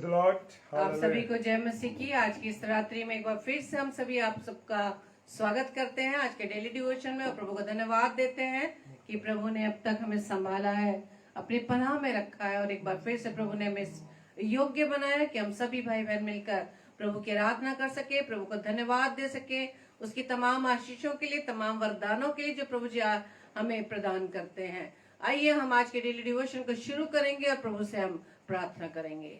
the Lord. आप सभी Hallelujah. को जय मसीह की। आज की इस रात्रि में एक बार फिर से हम सभी आप सबका स्वागत करते हैं आज के डेली डिवोशन में और प्रभु को धन्यवाद देते हैं कि प्रभु ने अब तक हमें संभाला है, अपनी पनाह में रखा है और एक बार फिर से प्रभु ने हमें योग्य बनाया है कि हम सभी भाई बहन मिलकर प्रभु की आराधना कर सके, प्रभु को धन्यवाद दे सके, उसकी तमाम आशीषों के लिए, तमाम वरदानों के लिए जो प्रभु जी हमें प्रदान करते हैं। आइए हम आज के डेली डिवोशन को शुरू करेंगे और प्रभु से हम प्रार्थना करेंगे।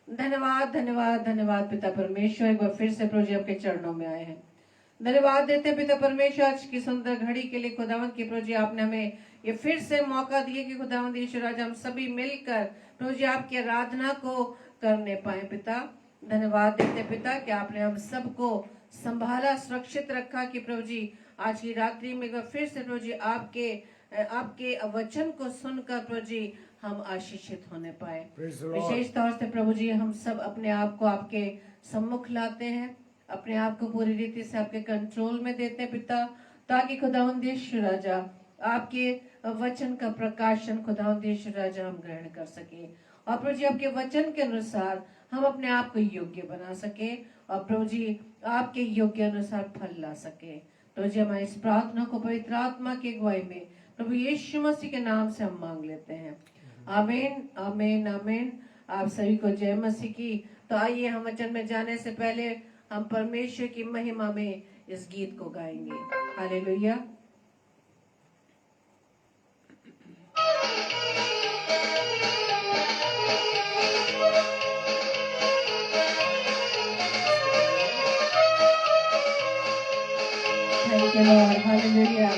धन्यवाद धन्यवाद धन्यवाद पिता परमेश्वर, एक बार फिर से प्रभु जी आपके चरणों में आए हैं। धन्यवाद देते पिता परमेश्वर आज की सुंदर घड़ी के लिए खुदावंद की प्रभु जी आपने हमें ये फिर से मौका दिया कि खुदावंद यीशु राजा हम सभी मिलकर प्रभु जी आपकी आराधना को करने पाए। पिता धन्यवाद देते पिता कि आपने हम सबको संभाला, सुरक्षित रखा कि प्रभु जी आज की रात्रि में एक बार फिर से प्रभु जी आपके वचन को सुनकर प्रभु जी हम आशीषित होने पाए। Praise the Lord. विशेष तौर से प्रभु जी हम सब अपने आप को आपके सम्मुख लाते हैं, अपने आप को पूरी रीति से आपके कंट्रोल में देते हैं पिता, ताकि खुदावंद यीशु राजा आपके वचन का प्रकाशन खुदावंद यीशु राजा हम ग्रहण कर सके और प्रभु जी आपके वचन के अनुसार हम अपने आप को योग्य बना सके और प्रभु जी आपके योग्य अनुसार फल ला सके। प्रभु जी हमारी इस प्रार्थना को पवित्र आत्मा की अगुवाई में प्रभु यीशु मसीह के नाम से हम मांग लेते हैं। आमीन आमीन आमीन। आप सभी को जय मसीह की। तो आइए हम वचन में जाने से पहले हम परमेश्वर की महिमा में इस गीत को गाएंगे। Hallelujah. Thank you Lord. Hallelujah.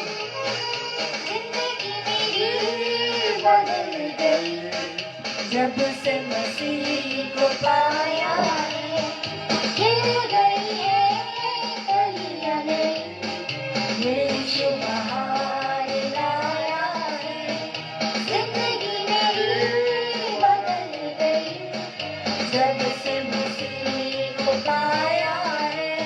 जब से मसीह को पाया है, खिल गई है कलियां नई, यीशु बहार लाया है, जिंदगी मेरी बदल गई। जब से मसीह को पाया है,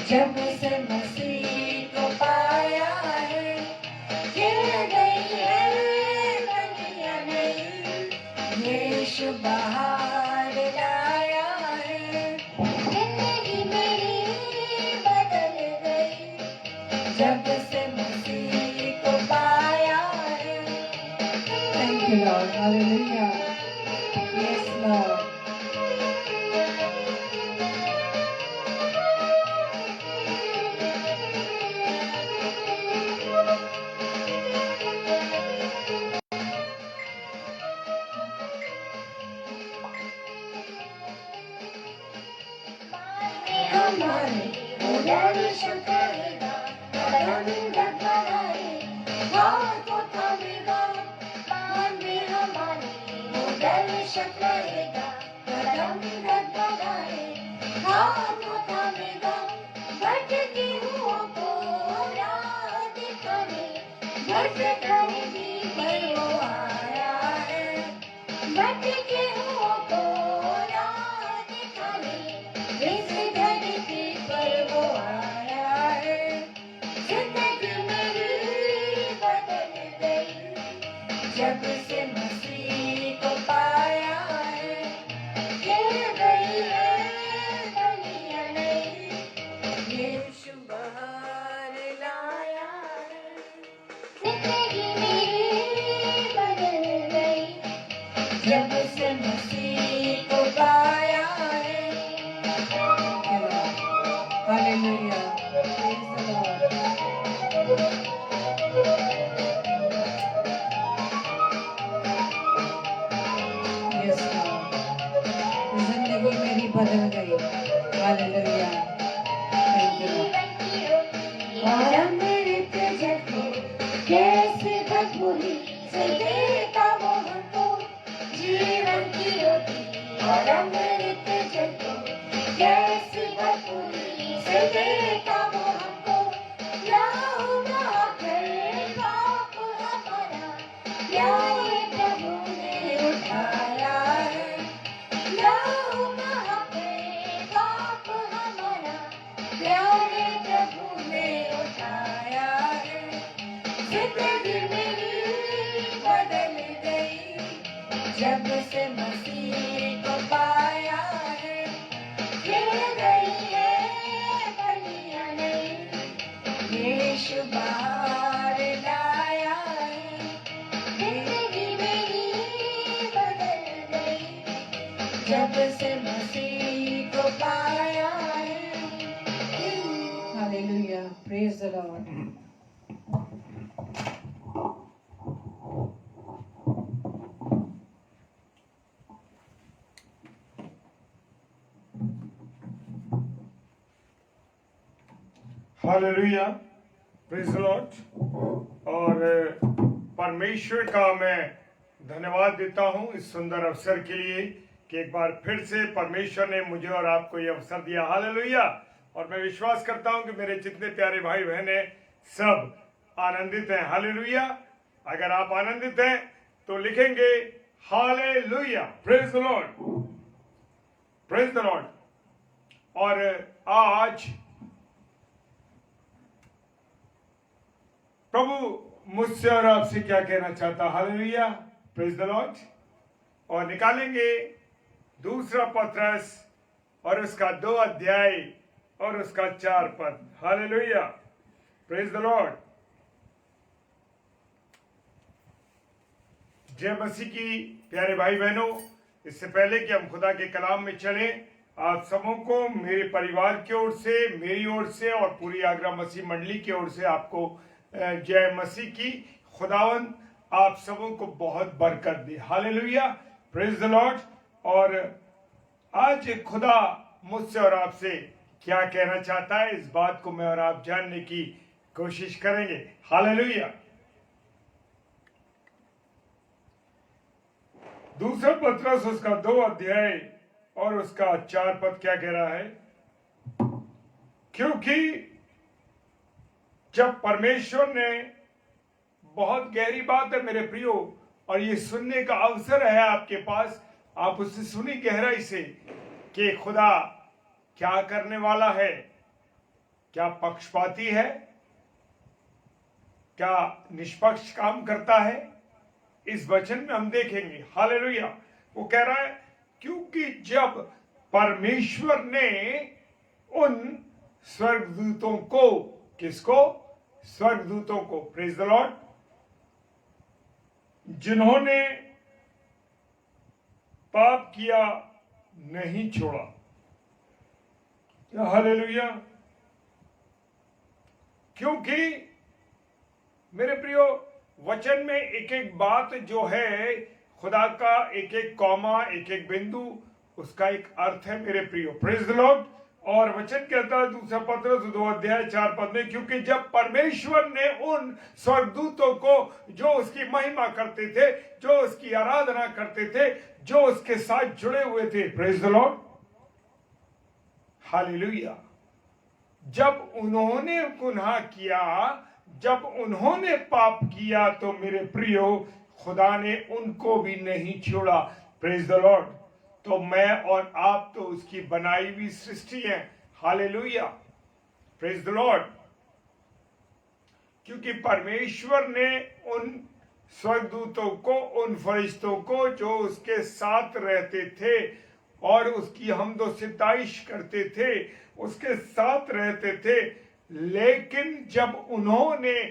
जब से मसीह को पाया है, खिल गई है कलियां नई, यीशु बहार लाया है, जिंदगी मेरी बदल गई। जब से मसीह को पाया है। Thank you Lord. Hallelujah. Yes Lord. जब से मसीह को पाया है, खिल गई है कलियां नई, यीशु बहार लाया है, जिंदगी मेरी बदल गई। जब से मसीह को पाया है। हालेलुया। और अमृत जल को कैसे बखूबी से देता वो हमको जीवन की रोटी और अमृत जल को कैसे बखूबी से देता वो हमको लहू बहाकर पाप हमारा प्यारे प्रभु ने उठाया है लहू बहाकर पाप हमारा प्यारे प्रभु ने उठाया है जिंदगी मेरी बदल गई जब से मसीह को पाया है खिल गई है कलियां नई यीशु बाहर लाया है जिंदगी मेरी बदल गई जब से मसीह को पाया है Hallelujah. Praise the Lord. Hallelujah, praise the lord. और परमेश्वर का मैं धन्यवाद देता हूं इस सुंदर अवसर के लिए कि एक बार फिर से परमेश्वर ने मुझे और आपको ये अवसर दिया। हालेलुया। और मैं विश्वास करता हूं कि मेरे जितने प्यारे भाई बहन हैं सब आनंदित हैं। हालेलुया। अगर आप आनंदित हैं तो लिखेंगे hallelujah, praise the Lord, praise the lord. और आज प्रभु मुझसे और आपसे क्या कहना चाहता। Hallelujah, praise the lord. और निकालेंगे दूसरा पत्रस और उसका 2 अध्याय और उसका 4 पद। Hallelujah, praise the Lord. जय मसीह की प्यारे भाई बहनों, इससे पहले कि हम खुदा के कलाम में चलें, आप सबों को मेरे परिवार की ओर से, मेरी ओर से और पूरी आगरा मसीह मंडली की ओर से आपको जय मसीह की। खुदावन आप सबों को बहुत बरकत दे। Hallelujah, praise the lord. और आज खुदा मुझसे और आपसे क्या कहना चाहता है, इस बात को मैं और आप जानने की कोशिश करेंगे। हालेलुया। दूसरा पत्रस उसका 2 अध्याय और उसका 4 पद क्या कह रहा है। क्योंकि जब परमेश्वर ने, बहुत गहरी बात है मेरे प्रियो, और ये सुनने का अवसर है आपके पास, आप उससे सुनी गहराई से कि खुदा क्या करने वाला है, क्या पक्षपाती है, क्या निष्पक्ष काम करता है। इस वचन में हम देखेंगे। हालेलुया। वो कह रहा है क्योंकि जब परमेश्वर ने उन स्वर्गदूतों को, किसको? स्वर्गदूतों को, प्रेज द लॉर्ड, जिन्होंने पाप किया नहीं छोड़ा। हालेलुया। क्योंकि मेरे प्रियो वचन में एक एक बात जो है, खुदा का एक एक कॉमा, एक एक बिंदु, उसका एक अर्थ है मेरे प्रियो। Praise the lord. और वचन कहता है दूसरा पत्रस 2 अध्याय 4 पद में, क्योंकि जब परमेश्वर ने उन स्वर्गदूतों को जो उसकी महिमा करते थे, जो उसकी आराधना करते थे, जो उसके साथ जुड़े हुए थे, प्रेज द लॉर्ड, हालेलुया, जब उन्होंने गुनाह किया, जब उन्होंने पाप किया, तो मेरे प्रियो खुदा ने उनको भी नहीं छोड़ा। Praise the Lord. तो मैं और आप तो उसकी बनाई हुई सृष्टि है। Hallelujah, praise the Lord. क्योंकि परमेश्वर ने उन स्वर्गदूतों को, उन फरिश्तों को जो उसके साथ रहते थे और उसकी हमदो सिताइश करते थे, उसके साथ रहते थे, लेकिन जब उन्होंने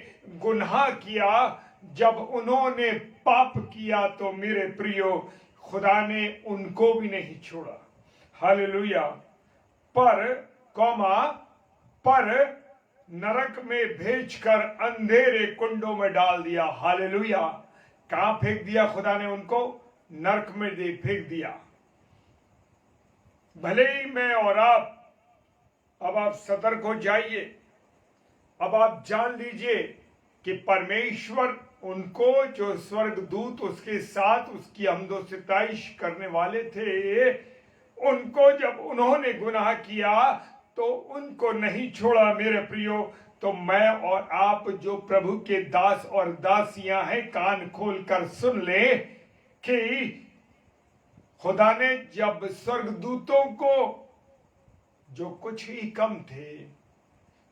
गुनाह किया, जब उन्होंने पाप किया, तो मेरे प्रियो खुदा ने उनको भी नहीं छोड़ा। हालेलुया। पर नरक में भेजकर अंधेरे कुंडों में डाल दिया। हालेलुया। कहां फेंक दिया खुदा ने उनको? नरक में फेंक दिया। भले ही मैं और आप, अब आप सतर्क हो जाइए, अब आप जान लीजिए कि परमेश्वर उनको, जो स्वर्गदूत उसके साथ उसकी हमदो सिताइश करने वाले थे, उनको जब उन्होंने गुनाह किया तो उनको नहीं छोड़ा मेरे प्रियो। तो मैं और आप जो प्रभु के दास और दासियां हैं, कान खोल कर सुन ले कि खुदा ने जब स्वर्गदूतों को, जो कुछ ही कम थे,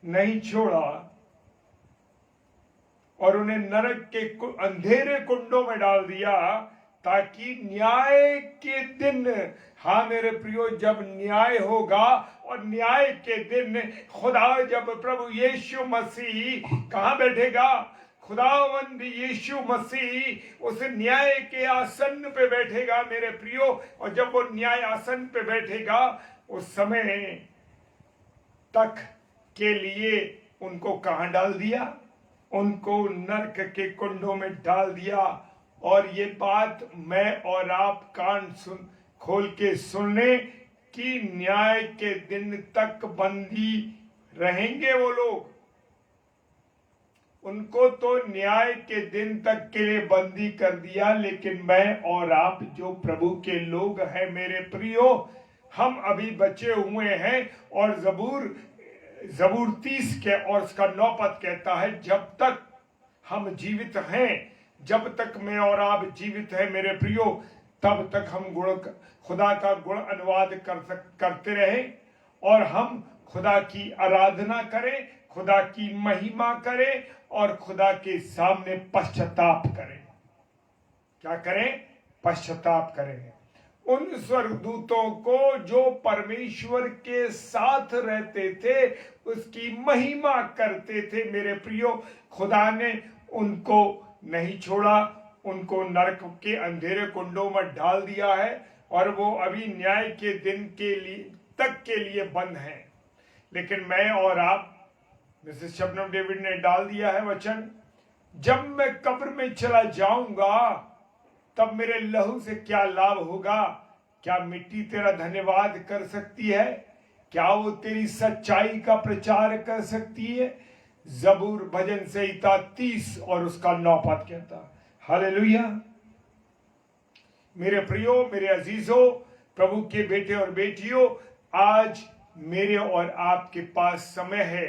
नहीं छोड़ा और उन्हें नरक के अंधेरे कुंडों में डाल दिया, ताकि न्याय के दिन, हाँ मेरे प्रियो, जब न्याय होगा और न्याय के दिन खुदा, जब प्रभु यीशु मसीह कहाँ बैठेगा, खुदावंद यीशु मसीह उस न्याय के आसन पे बैठेगा मेरे प्रियो। और जब वो न्याय आसन पे बैठेगा, उस समय तक के लिए उनको कहाँ डाल दिया, उनको नरक के कुंडों में डाल दिया। और ये बात मैं और आप कान खोल के सुन लें कि न्याय के दिन तक बंदी रहेंगे वो लोग। उनको तो न्याय के दिन तक के लिए बंदी कर दिया, लेकिन मैं और आप जो प्रभु के लोग हैं मेरे प्रियो, हम अभी बचे हुए हैं। और जबूर 30 के और उसका 9 पद कहता है, जब तक हम जीवित हैं, जब तक मैं और आप जीवित हैं मेरे प्रियो, तब तक हम खुदा का गुण अनुवाद करते रहें और हम खुदा की आराधना करें, खुदा की महिमा करें और खुदा के सामने पश्चाताप करें। क्या करें? पश्चाताप करें। उन स्वर्गदूतों को जो परमेश्वर के साथ रहते थे, उसकी महिमा करते थे मेरे प्रियो, खुदा ने उनको नहीं छोड़ा, उनको नरक के अंधेरे कुंडों में डाल दिया है और वो अभी न्याय के दिन के लिए बंद हैं। लेकिन मैं और आप, मिसेस शबनम डेविड ने डाल दिया है वचन, जब मैं कब्र में चला जाऊंगा तब मेरे लहू से क्या लाभ होगा? क्या मिट्टी तेरा धन्यवाद कर सकती है? क्या वो तेरी सच्चाई का प्रचार कर सकती है? जबूर भजन संहिता 30 और उसका 9 पद कहता है। हालेलुया। मेरे प्रियो, मेरे अजीजों, प्रभु के बेटे और बेटियों, आज मेरे और आपके पास समय है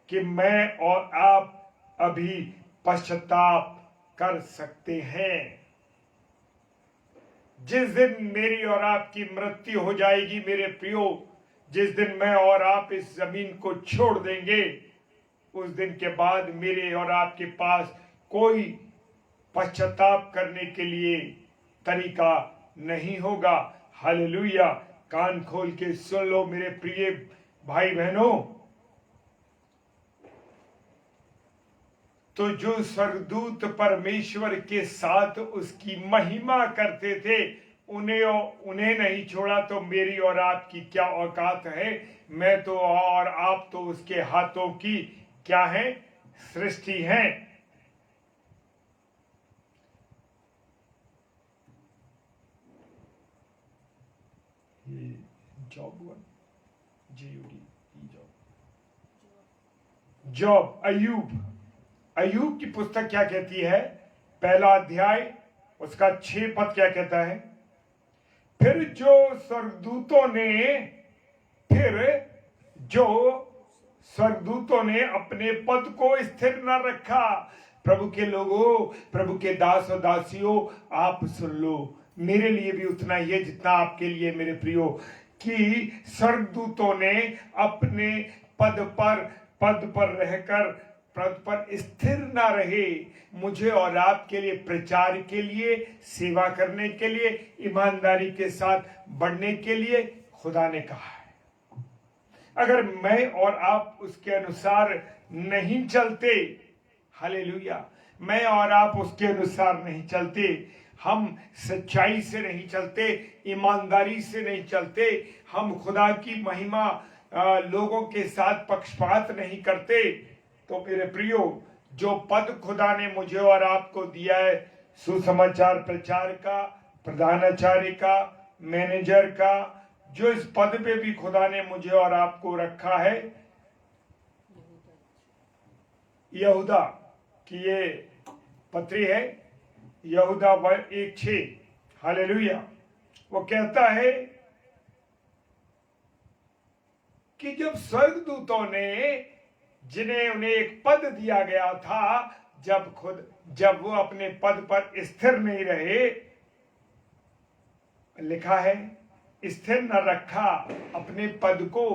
कि मैं और आप अभी पश्चाताप कर सकते हैं। जिस दिन मेरी और आपकी मृत्यु हो जाएगी मेरे प्रियो, जिस दिन मैं और आप इस जमीन को छोड़ देंगे, उस दिन के बाद मेरे और आपके पास कोई पश्चाताप करने के लिए तरीका नहीं होगा। हालेलुया। कान खोल के सुन लो मेरे प्रिय भाई बहनों। तो जो स्वर्गदूत परमेश्वर के साथ उसकी महिमा करते थे, उन्हें नहीं छोड़ा, तो मेरी और आपकी क्या औकात है? मैं तो और आप तो उसके हाथों की क्या है? सृष्टि है। जॉब, अय्यूब की पुस्तक क्या कहती है? पहला अध्याय उसका 6 पद क्या कहता है? फिर जो स्वर्गदूतों ने अपने पद को स्थिर न रखा। प्रभु के लोगों, प्रभु के दास और दासियों, आप सुन लो, मेरे लिए भी उतना ही है जितना आपके लिए मेरे प्रियो, कि स्वर्गदूतों ने अपने पद पर रहकर पद पर स्थिर ना रहे। मुझे और आपके लिए, प्रचार के लिए, सेवा करने के लिए, ईमानदारी के साथ बढ़ने के लिए खुदा ने कहा है। अगर मैं और आप उसके अनुसार नहीं चलते, हालेलुया, मैं और आप उसके अनुसार नहीं चलते, हम सच्चाई से नहीं चलते, ईमानदारी से नहीं चलते, हम खुदा की महिमा लोगों के साथ पक्षपात नहीं करते, तो मेरे प्रियो, जो पद खुदा ने मुझे और आपको दिया है, सुसमाचार प्रचार का, प्रधानाचार्य का, मैनेजर का, जो इस पद पे भी खुदा ने मुझे और आपको रखा है, यहूदा की ये पत्री है, यहूदा 1:6। हालेलुया। वो कहता है कि जब स्वर्गदूतों ने, जिन्हें उन्हें एक पद दिया गया था, जब वो अपने पद पर स्थिर नहीं रहे, लिखा है स्थिर न रखा अपने पद को।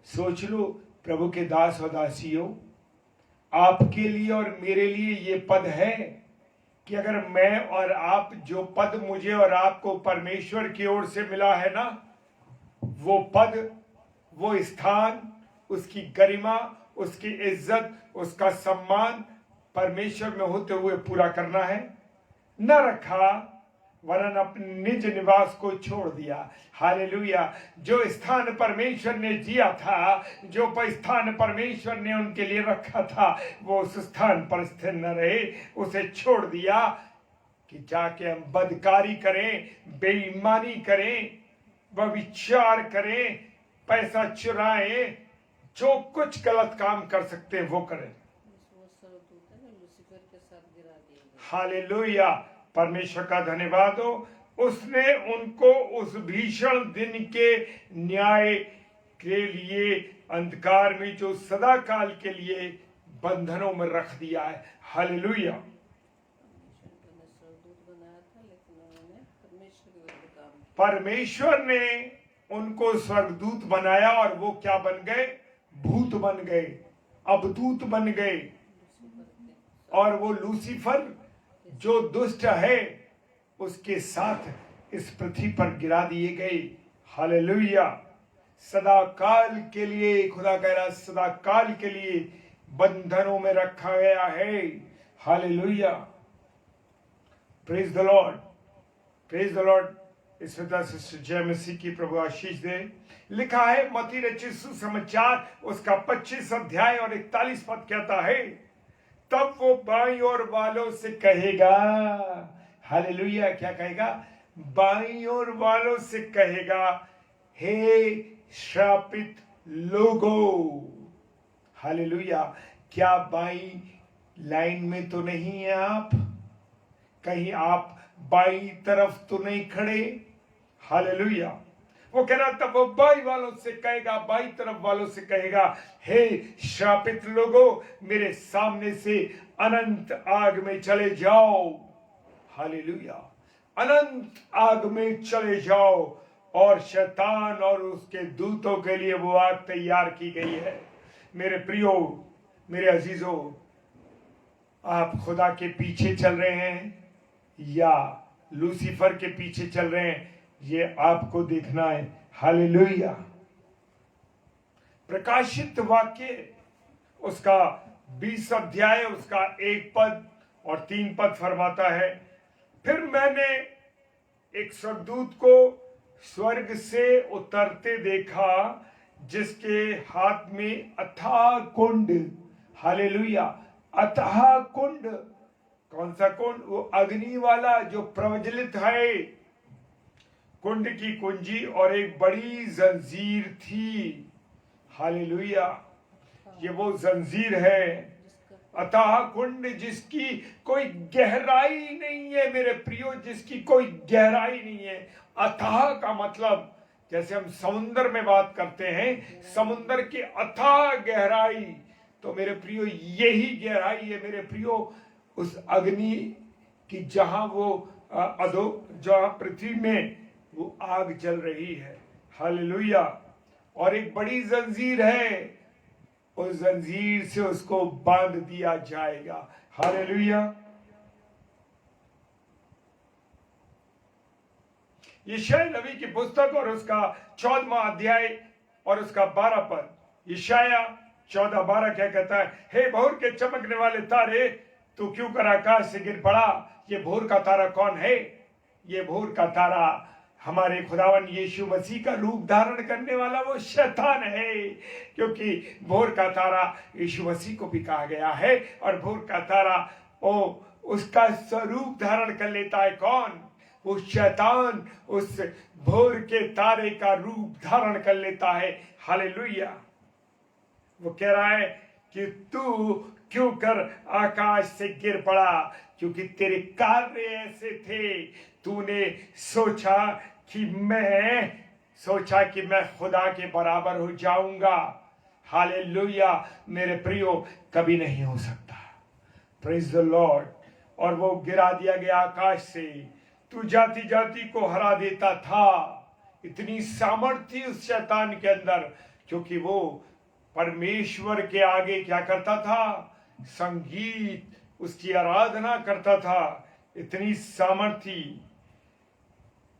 सोच लो प्रभु के दास और दासियों, आपके लिए और मेरे लिए ये पद है कि अगर मैं और आप, जो पद मुझे और आपको परमेश्वर की ओर से मिला है ना, वो पद, वो स्थान, उसकी गरिमा, उसकी इज्जत, उसका सम्मान परमेश्वर में होते हुए पूरा करना है। न रखा, वरन अपने निज निवास को छोड़ दिया। हालेलुया। जो स्थान परमेश्वर ने दिया था, जो स्थान परमेश्वर ने उनके लिए रखा था, वो उस स्थान पर स्थिर न रहे, उसे छोड़ दिया कि जाके हम बदकारी करें, बेईमानी करें, व्यभिचार करें, पैसा चुराएं, जो कुछ गलत काम कर सकते हैं वो करें। हालेलुया। परमेश्वर का धन्यवाद हो। उसने उनको उस भीषण दिन के न्याय के लिए अंधकार में, जो सदा काल के लिए बंधनों में रख दिया है। हालेलुया। परमेश्वर ने उनको स्वर्गदूत बनाया और वो क्या बन गए? भूत बन गए, अवधूत बन गए। और वो लूसीफर जो दुष्ट है, उसके साथ इस पृथ्वी पर गिरा दिए गए। हालेलुया। सदा काल के लिए, खुदा कह रहा सदा काल के लिए बंधनों में रखा गया है। Hallelujah. Praise the Lord, praise the Lord. इस वजह से जय मसीह की प्रभु आशीष दे। लिखा है मत्ती रचित सुसमाचार उसका 25 अध्याय और 41 पद कहता है, तब वो बाईं ओर वालों से कहेगा। हालेलुया। क्या कहेगा? बाईं ओर वालों से कहेगा, हे श्रापित लोगों। हालेलुया। क्या बाईं लाइन में तो नहीं है आप? कहीं आप बाईं तरफ तो नहीं खड़े? हालेलुया। वो कह रहा तब वो बाई वालों से कहेगा, बाई तरफ वालों से कहेगा, हे श्रापित लोगों, मेरे सामने से अनंत आग में चले जाओ। हालेलुया। अनंत आग में चले जाओ। और शैतान और उसके दूतों के लिए वो आग तैयार की गई है। मेरे प्रियो, मेरे अजीजों, आप खुदा के पीछे चल रहे हैं या लूसीफर के पीछे चल रहे हैं, ये आपको देखना है। हालेलुया। प्रकाशित वाक्य उसका 20 अध्याय उसका 1 पद और 3 पद फरमाता है, फिर मैंने एक स्वर्गदूत को स्वर्ग से उतरते देखा, जिसके हाथ में अथाह कुंड। हालेलुया। अथाह कुंड। कौन सा कुंड? वो अग्नि वाला जो प्रज्वलित है। कुंड की कुंजी और एक बड़ी जंजीर थी। हालेलुया। ये वो जंजीर है, अथाह कुंड, जिसकी कोई गहराई नहीं है। मेरे प्रियो, जिसकी कोई गहराई नहीं है। अथाह का मतलब, जैसे हम समुद्र में बात करते हैं, समुद्र की अथाह गहराई, तो मेरे प्रियो यही गहराई है। मेरे प्रियो, उस अग्नि की जहां वो जहां पृथ्वी में वो आग जल रही है। हालेलुया। और एक बड़ी जंजीर है, उस जंजीर से उसको बांध दिया जाएगा। हालेलुया। यशायाह नबी की पुस्तक और उसका 14वां अध्याय और उसका 12 पद। यशायाह 14:12 क्या कहता है? हे भोर के चमकने वाले तारे, तू क्यों कर आकाश से गिर पड़ा? ये भोर का तारा कौन है? ये भोर का तारा हमारे खुदावन यीशु मसीह का रूप धारण करने वाला वो शैतान है। क्योंकि भोर का तारा यीशु मसीह को भी कहा गया है। और भोर का तारा उसका स्वरूप धारण कर लेता है। कौन? वो शैतान उस भोर के तारे का रूप धारण कर लेता है। हालेलुया। वो कह रहा है कि तू क्यों कर आकाश से गिर पड़ा, क्योंकि तेरे कार्य ऐसे थे। तूने सोचा कि मैं खुदा के बराबर हो जाऊंगा। हालेलुया मेरे प्रियो, कभी नहीं हो सकता। Praise the lord. और वो गिरा दिया गया आकाश से। तू जाति जाति को हरा देता था। इतनी सामर्थ्य थी उस शैतान के अंदर, क्योंकि वो परमेश्वर के आगे क्या करता था, संगीत, उसकी आराधना करता था। इतनी सामर्थ्य,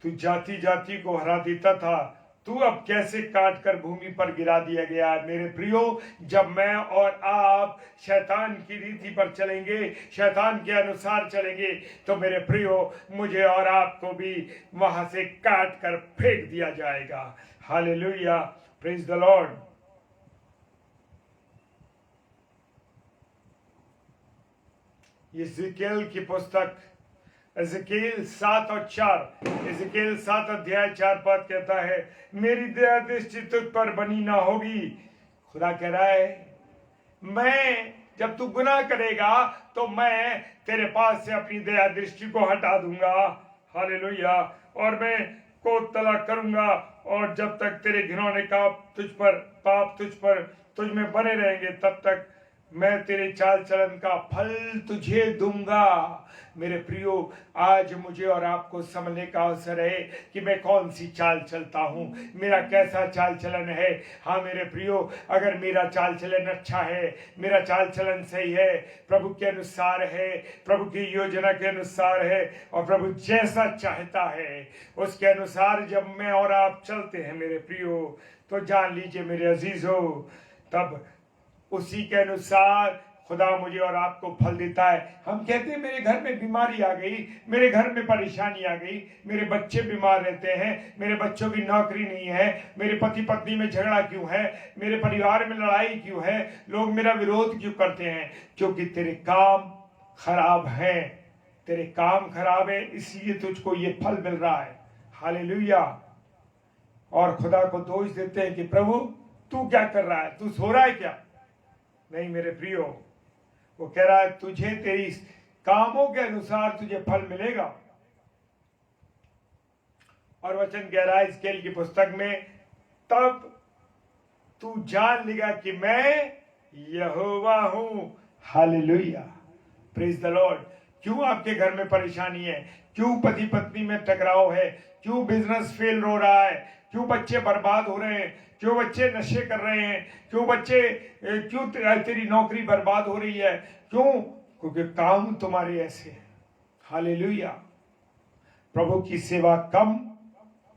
तू जाति जाति को हरा देता था। तू अब कैसे काट कर भूमि पर गिरा दिया गया है। मेरे प्रियो, जब मैं और आप शैतान की रीति पर चलेंगे, शैतान के अनुसार चलेंगे, तो मेरे प्रियो, मुझे और आपको भी वहां से काट कर फेंक दिया जाएगा। Hallelujah, praise the lord. यिजकेल की पुस्तक यिजकेल 7 और 4, यिजकेल 7 अध्याय 4 पद कहता है, मेरी दया दृष्टि तुझ पर बनी ना होगी। खुदा कह रहा है, मैं जब तू गुनाह करेगा तो मैं तेरे पास से अपनी दया दृष्टि को हटा दूंगा। हालेलुया। और मैं कोट तलाक करूंगा, और जब तक तेरे घिनौने का पाप तुझ में बने रहेंगे, तब तक मैं तेरे चाल चलन का फल तुझे दूंगा। मेरे प्रियो, आज मुझे और आपको समझने का अवसर है कि मैं कौन सी चाल चलता हूं, मेरा कैसा चाल चलन है। हाँ मेरे प्रियो, अगर मेरा चाल चलन अच्छा है, मेरा चाल चलन सही है, प्रभु के अनुसार है, प्रभु की योजना के अनुसार है, और प्रभु जैसा चाहता है उसके अनुसार जब मैं और आप चलते हैं मेरे प्रियो, तो जान लीजिए मेरे अजीजों, तब उसी के अनुसार खुदा मुझे और आपको फल देता है। हम कहते हैं मेरे घर में बीमारी आ गई, मेरे घर में परेशानी आ गई, मेरे बच्चे बीमार रहते हैं, मेरे बच्चों की नौकरी नहीं है, मेरे पति पत्नी में झगड़ा क्यों है, मेरे परिवार में लड़ाई क्यों है, लोग मेरा विरोध क्यों करते हैं? क्योंकि तेरे काम खराब हैं, तेरे काम खराब है, इसलिए तुझको ये फल मिल रहा है। हालेलुया। और खुदा को दोष देते हैं कि प्रभु तू क्या कर रहा है, तू सो रहा है क्या? नहीं मेरे प्रियो, वो कह रहा है तुझे तेरी कामों के अनुसार तुझे फल मिलेगा। और वचन कह रहा है हिजकेल की पुस्तक में, तब तू जान लेगा कि मैं यहोवा हूं। Hallelujah, praise the Lord. क्यों आपके घर में परेशानी है? क्यों पति पत्नी में टकराव है? क्यों बिजनेस फेल हो रहा है? क्यों बच्चे बर्बाद हो रहे हैं? क्यों बच्चे नशे कर रहे हैं? क्यों तेरी नौकरी बर्बाद हो रही है? क्यों? क्योंकि काम तुम्हारे ऐसे हैं। हालेलुया। प्रभु की सेवा कम,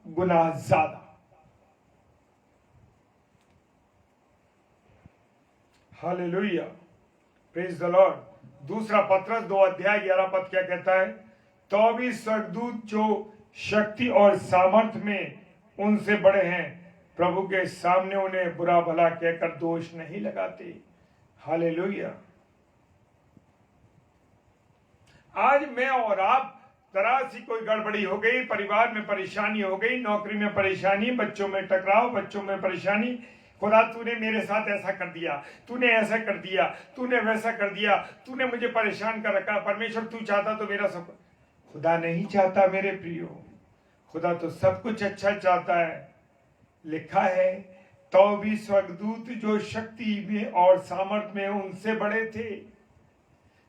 गुनाह ज्यादा। Hallelujah, praise the Lord. दूसरा पत्रस 2 अध्याय 11 पद क्या कहता है? तो भी स्वर्गदूत जो शक्ति और सामर्थ्य में उनसे बड़े हैं, प्रभु के सामने उन्हें बुरा भला कहकर दोष नहीं लगाते। हालेलुया। आज मैं और आप, तरह सी कोई गड़बड़ी हो गई, परिवार में परेशानी हो गई, नौकरी में परेशानी, बच्चों में टकराव, बच्चों में परेशानी, खुदा तूने मेरे साथ ऐसा कर दिया, तूने ऐसा कर दिया, तूने वैसा कर दिया, तूने मुझे परेशान कर रखा। परमेश्वर तू चाहता तो मेरा सब, खुदा नहीं चाहता मेरे प्रियो। खुदा तो सब कुछ अच्छा चाहता है। लिखा है, तो भी स्वर्गदूत जो शक्ति में और सामर्थ में उनसे बड़े थे,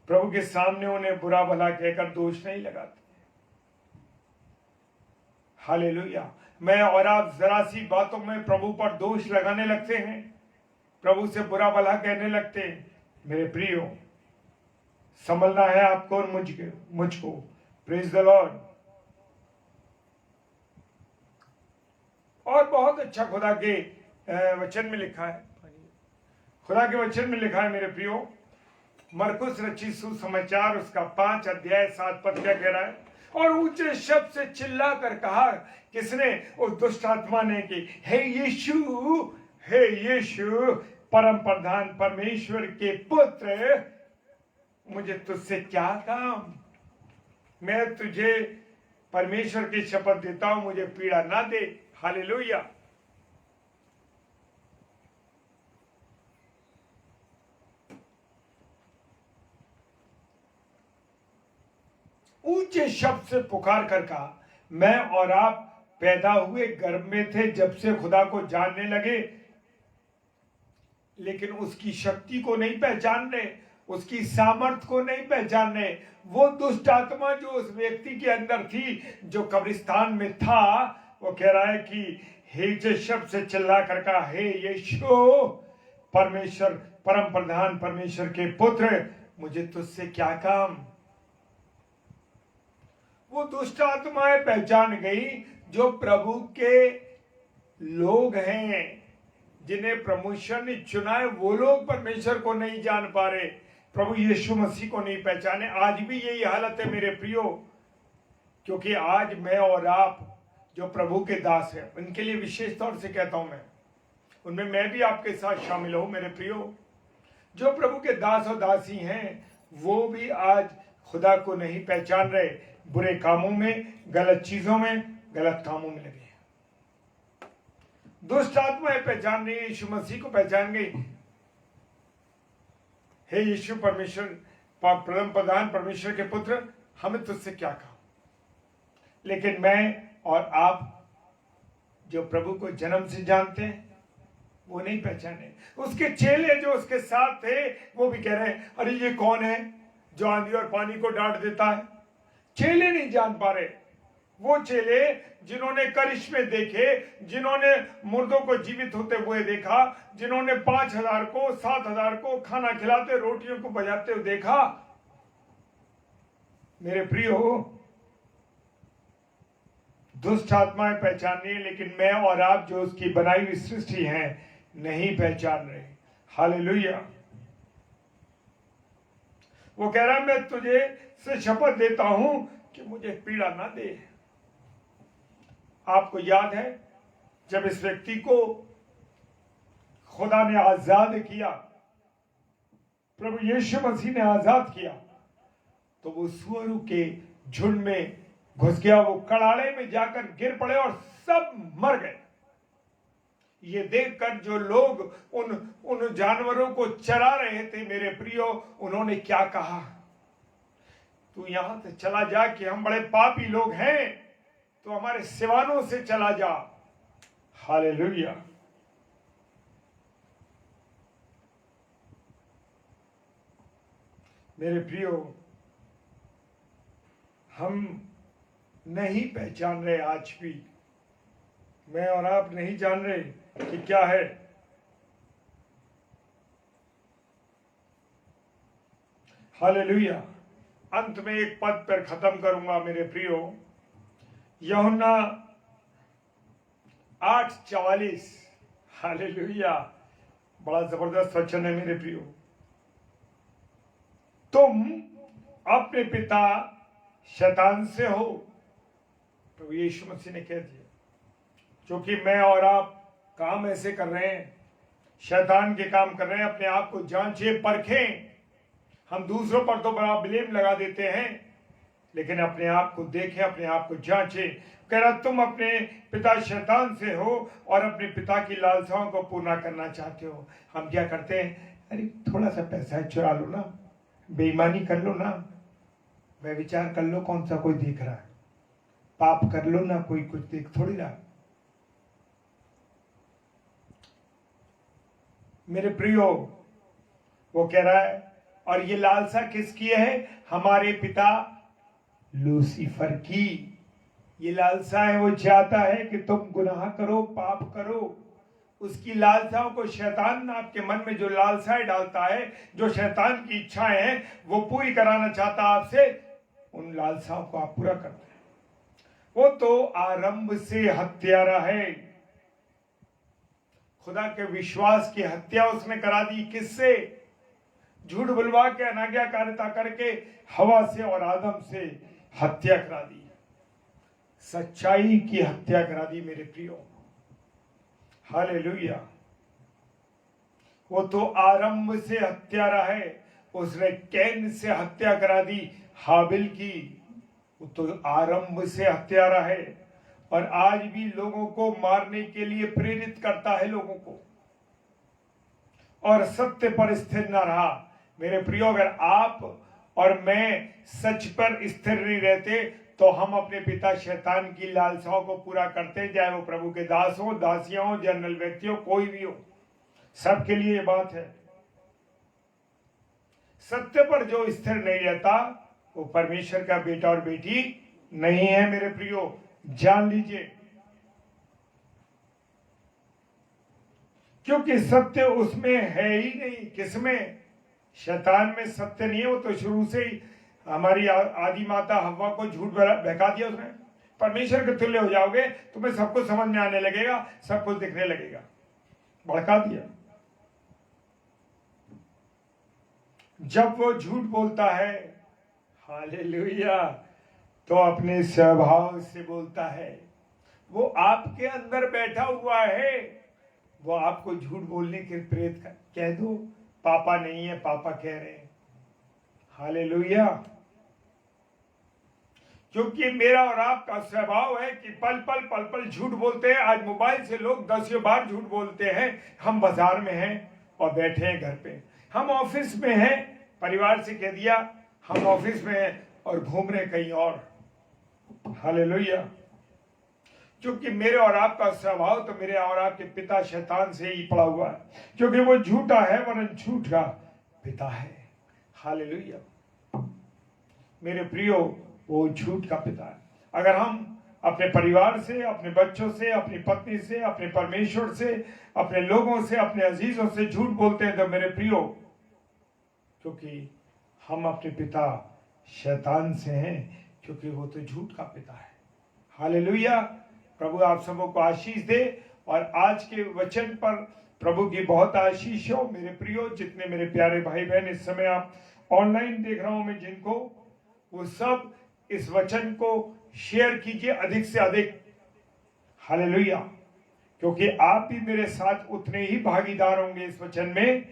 प्रभु के सामने उन्हें बुरा भला कहकर दोष नहीं लगाते। हालेलुया। मैं और आप जरा सी बातों में प्रभु पर दोष लगाने लगते हैं, प्रभु से बुरा भला कहने लगते हैं। मेरे प्रियो, संभलना है आपको और मुझको। Praise the lord. और बहुत अच्छा खुदा के वचन में लिखा है, खुदा के वचन में लिखा है मेरे प्रियो, मरकुस रचित सुसमाचार उसका 5 अध्याय 7 पद क्या कह रहा है? और ऊंचे शब्द से चिल्ला कर कहा, किसने? उस दुष्ट आत्मा ने, कि हे यीशु परम प्रधान परमेश्वर के पुत्र, मुझे तुझसे क्या काम? मैं तुझे परमेश्वर की शपथ देता हूं, मुझे पीड़ा ना दे। हालेलुया। ऊंचे शब्द से पुकार कर कहा, मैं और आप पैदा हुए गर्भ में थे जब से खुदा को जानने लगे, लेकिन उसकी शक्ति को नहीं पहचान रहे, उसकी सामर्थ को नहीं पहचान रहे। वो दुष्ट आत्मा जो उस व्यक्ति के अंदर थी, जो कब्रिस्तान में था, वो कह रहा है कि हे शब्द से चिल्ला कर कहा, हे यीशु परमेश्वर, परम प्रधान परमेश्वर के पुत्र, मुझे तुझसे क्या काम। वो दुष्ट आत्माएं पहचान गई जो प्रभु के लोग हैं, जिन्हें परमेश्वर ने चुना है, वो लोग परमेश्वर को नहीं जान पा रहे, प्रभु यीशु मसीह को नहीं पहचाने। आज भी यही हालत है मेरे प्रियो, क्योंकि आज मैं और आप जो प्रभु के दास हैं, उनके लिए विशेष तौर से कहता हूं मैं, उनमें मैं भी आपके साथ शामिल हूं मेरे प्रियो। जो प्रभु के दास और दासी हैं, वो भी आज खुदा को नहीं पहचान रहे, बुरे कामों में, गलत चीजों में, गलत कामों में लगे हैं। दुष्ट आत्माएं पहचान रही, यीशु मसीह को पहचान गई, हे यीशु परमेश्वर, परम प्रधान परमेश्वर के पुत्र, हमें तुझसे क्या कहा। लेकिन मैं और आप जो प्रभु को जन्म से जानते हैं, वो नहीं पहचाने। उसके चेले जो उसके साथ थे, वो भी कह रहे हैं, अरे ये कौन है जो आंधी और पानी को डांट देता है। चेले नहीं जान पा रहे। वो चेले जिन्होंने करिश्मे देखे, जिन्होंने मुर्दों को जीवित होते हुए देखा, जिन्होंने 5,000 को 7,000 को खाना खिलाते, रोटियों को बजाते हुए देखा, मेरे प्रियो, दुष्ट आत्माएं पहचान रही है, लेकिन मैं और आप जो उसकी बनाई हुई सृष्टि हैं, नहीं पहचान रहे। हालेलुया। वो कह रहा है, मैं तुझे से शपथ देता हूं कि मुझे पीड़ा ना दे। आपको याद है जब इस व्यक्ति को खुदा ने आजाद किया, प्रभु यीशु मसीह ने आजाद किया, तो वो सुअरों के झुंड में घुस गया, वो कड़ाड़े में जाकर गिर पड़े और सब मर गए। ये देखकर जो लोग उन जानवरों को चरा रहे थे, मेरे प्रियो, उन्होंने क्या कहा, तू यहां से चला जा, कि हम बड़े पापी लोग हैं, तो हमारे सिवानों से चला जा। हालेलुया। मेरे प्रियो, हम नहीं पहचान रहे, आज भी मैं और आप नहीं जान रहे कि क्या है। हालेलुया। अंत में एक पद पर खत्म करूंगा मेरे प्रियो, यूहन्ना 8:44। हालेलुया, बड़ा जबरदस्त वचन है मेरे प्रियो। तुम अपने पिता शैतान से हो, तो यीशु मसीह ने कह दिया, क्योंकि मैं और आप काम ऐसे कर रहे हैं, शैतान के काम कर रहे हैं। अपने आप को जांचें, परखें। हम दूसरों पर तो बड़ा ब्लेम लगा देते हैं, लेकिन अपने आप को देखें, अपने आप को जांचें। कह रहा, तुम अपने पिता शैतान से हो और अपने पिता की लालसाओं को पूरा करना चाहते हो। हम क्या करते हैं, अरे थोड़ा सा पैसा चुरा लो ना, बेईमानी कर लो ना, व्यभिचार कर लो, कौन सा कोई देख रहा है, पाप कर लो ना, कोई कुछ देख थोड़ी रहा। मेरे प्रियो, वो कह रहा है, और ये लालसा किसकी है, हमारे पिता लूसीफर की। ये लालसा है, वो चाहता है कि तुम गुनाह करो, पाप करो। उसकी लालसाओं को शैतान आपके मन में जो लालसाएं डालता है, जो शैतान की इच्छाएं हैं, वो पूरी कराना चाहता है आपसे। उन लालसाओं को आप पूरा करते हैं। वो तो आरंभ से हत्यारा है। खुदा के विश्वास की हत्या उसने करा दी। किससे? झूठ बुलवा के, अनाज्ञाकारिता करके हवा से और आदम से हत्या करा दी, सच्चाई की हत्या करा दी मेरे प्रियो। हालेलुया। वो तो आरंभ से हत्यारा है। उसने कैन से हत्या करा दी हाबिल की। वो तो आरंभ से हत्यारा है और आज भी लोगों को मारने के लिए प्रेरित करता है लोगों को, और सत्य पर स्थिर न रहा। मेरे प्रियो, अगर आप और मैं सच पर स्थिर नहीं रहते तो हम अपने पिता शैतान की लालसाओं को पूरा करते हैं, चाहे वो प्रभु के दास हो, दासियां हो, जनरल व्यक्ति हो, कोई भी हो, सबके लिए ये बात है। सत्य पर जो स्थिर नहीं रहता वो परमेश्वर का बेटा और बेटी नहीं है। मेरे प्रियो, जान लीजिए, क्योंकि सत्य उसमें है ही नहीं। किसमें? शैतान में सत्य नहीं है। वो तो शुरू से ही हमारी आदि माता हव्वा को झूठ बहका दिया उसने। परमेश्वर के तुल्य हो जाओगे, तुम्हें सब कुछ समझ में आने लगेगा, सब कुछ दिखने लगेगा, भड़का दिया। जब वो झूठ बोलता है, हालेलुया, तो अपने स्वभाव से बोलता है। वो आपके अंदर बैठा हुआ है, वो आपको झूठ बोलने के प्रेरित कह दो, पापा नहीं है, पापा कह रहे हैं। हालेलुया। क्योंकि मेरा और आपका स्वभाव है कि पल पल झूठ बोलते हैं। आज मोबाइल से लोग 10 बार झूठ बोलते हैं। हम बाजार में हैं और बैठे हैं घर पे, हम ऑफिस में हैं, परिवार से कह दिया हम ऑफिस में हैं और घूम रहे कहीं और। हालेलुया। क्योंकि मेरे और आपका स्वभाव तो मेरे और आपके पिता शैतान से ही पड़ा हुआ है, क्योंकि वो झूठा है, वरन झूठ का पिता है। हालेलुया। मेरे प्रियो, वो झूठ का पिता है। अगर हम अपने परिवार से, अपने बच्चों से, अपनी पत्नी से, अपने परमेश्वर से, अपने लोगों से, अपने अजीजों से झूठ बोलते हैं तो मेरे प्रियो, क्योंकि हम अपने पिता शैतान से हैं, क्योंकि वो तो झूठ का पिता है। हालेलुया। प्रभु आप सबों को आशीष दे और आज के वचन पर प्रभु की बहुत आशीष हो। मेरे प्रियो, जितने मेरे प्यारे भाई बहन इस समय आप ऑनलाइन देख रहा हूं मैं जिनको, वो सब इस वचन को शेयर कीजिए अधिक से अधिक। हालेलुया। क्योंकि आप भी मेरे साथ उतने ही भागीदार होंगे इस वचन में।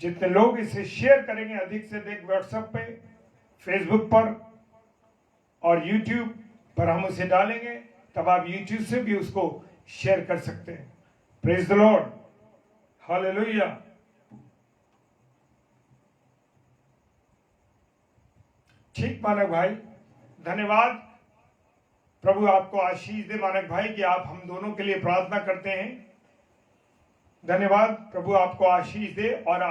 जितने लोग इसे शेयर करेंगे अधिक से अधिक, व्हाट्सएप पे, फेसबुक पर और यूट्यूब पर हम उसे डालेंगे, तब आप यूट्यूब से भी उसको शेयर कर सकते हैं। Praise the Lord. हालेलुया। ठीक मानक भाई, धन्यवाद। प्रभु आपको आशीष दे मानक भाई कि आप हम दोनों के लिए प्रार्थना करते हैं। धन्यवाद। प्रभु आपको आशीष दे और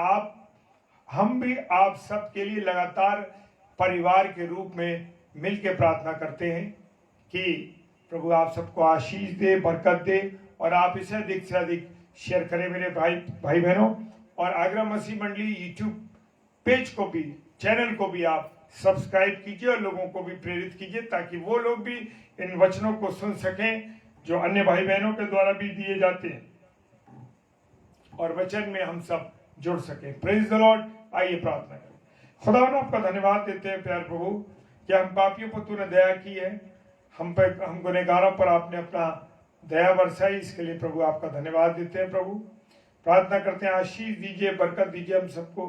हम भी आप सब के लिए लगातार परिवार के रूप में मिलकर प्रार्थना करते हैं कि प्रभु आप सबको आशीष दे, बरकत दे और आप इसे अधिक से अधिक शेयर करें मेरे भाई बहनों। और आगरा मसीह मंडली यूट्यूब पेज को भी, चैनल को भी आप सब्सक्राइब कीजिए और लोगों को भी प्रेरित कीजिए, ताकि वो लोग भी इन वचनों को सुन सकें जो अन्य भाई बहनों के द्वारा भी दिए जाते हैं और वचन में हम सब जुड़ सकें। Praise the Lord. आइए प्रार्थना करें। खुदावन आपका धन्यवाद देते हैं प्यार प्रभु कि हम पापियों पर तूने दया की है, हम गुनहगारों पर आपने अपना दया बरसाई, इसके लिए प्रभु आपका धन्यवाद देते हैं। प्रभु प्रार्थना करते हैं आशीष दीजिए, बरकत दीजिए हम सबको,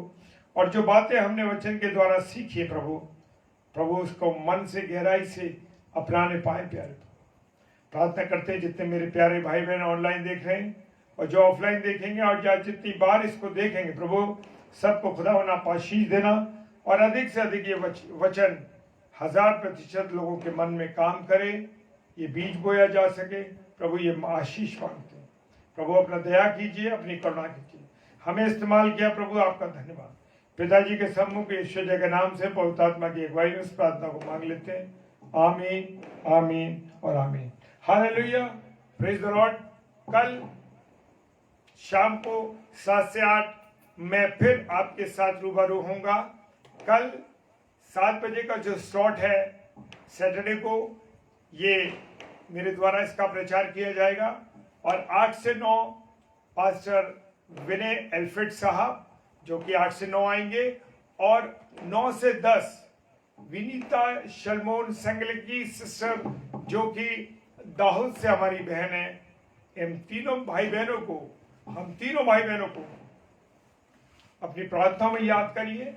और जो बातें हमने वचन के द्वारा सीखी है प्रभु उसको मन से गहराई से अपनाने पाए प्यारे। प्रार्थना करते हैं जितने मेरे प्यारे भाई बहन ऑनलाइन देख रहे हैं और जो ऑफलाइन देखेंगे और जो जितनी बार इसको देखेंगे, प्रभु सबको खुदावन आप आशीष देना और अधिक से अधिक ये वचन 1000% लोगों के मन में काम करे, ये बीज बोया जा सके। प्रभु ये आशीष मांगते हैं। प्रभु अपना दया कीजिए, अपनी करुणा कीजिए। हमें इस्तेमाल किया प्रभु, आपका धन्यवाद। पिताजी के सम्मुख ईश्वर जय के नाम से पवित्र आत्मा की अगुवाई में इस प्रार्थना को मांग लेते हैं। आमीन, आमीन और आमीन। हालेलुया। Praise the Lord. कल शाम को 7 से 8 मैं फिर आपके साथ रूबरू होऊंगा। कल 7 बजे का जो स्लॉट है सैटरडे को, ये मेरे द्वारा इसका प्रचार किया जाएगा और 8 से 9 पास्टर विनय एल्फ्रेड साहब जो कि 8 से 9 आएंगे और 9 से 10 विनीता शलमोन संगले की सिस्टर जो कि दाहोद से हमारी बहन है। हम तीनों भाई बहनों को अपनी प्रार्थना में याद करिए,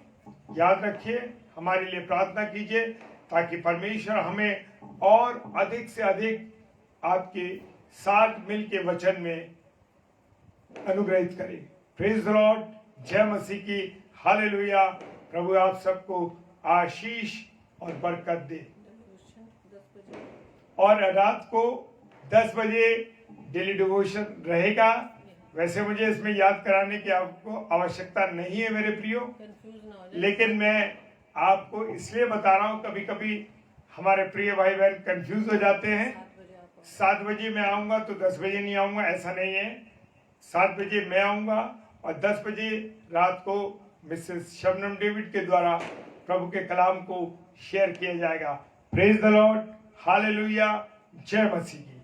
याद रखिए, हमारे लिए प्रार्थना कीजिए ताकि परमेश्वर हमें और अधिक से अधिक आपके साथ मिल के वचन में अनुग्रहित करे। Praise the Lord. जय मसीह की। हालेलुया। प्रभु आप सबको आशीष और बरकत दे। और रात को 10 बजे डेली डिवोशन रहेगा। वैसे मुझे इसमें याद कराने की आपको आवश्यकता नहीं है मेरे प्रियो, कंफ्यूज ना हो जाए। लेकिन मैं आपको इसलिए बता रहा हूँ, कभी कभी हमारे प्रिय भाई बहन कंफ्यूज हो जाते हैं। 7 बजे मैं आऊँगा तो 10 बजे नहीं आऊँगा, ऐसा नहीं है। 7 बजे मैं आऊँगा और 10 बजे रात को मिसेस शबनम डेविड के द्वारा प्रभु के कलाम को शेयर किया जाएगा। प्रेज द लॉर्ड, हालेलुया, जय मसीह की।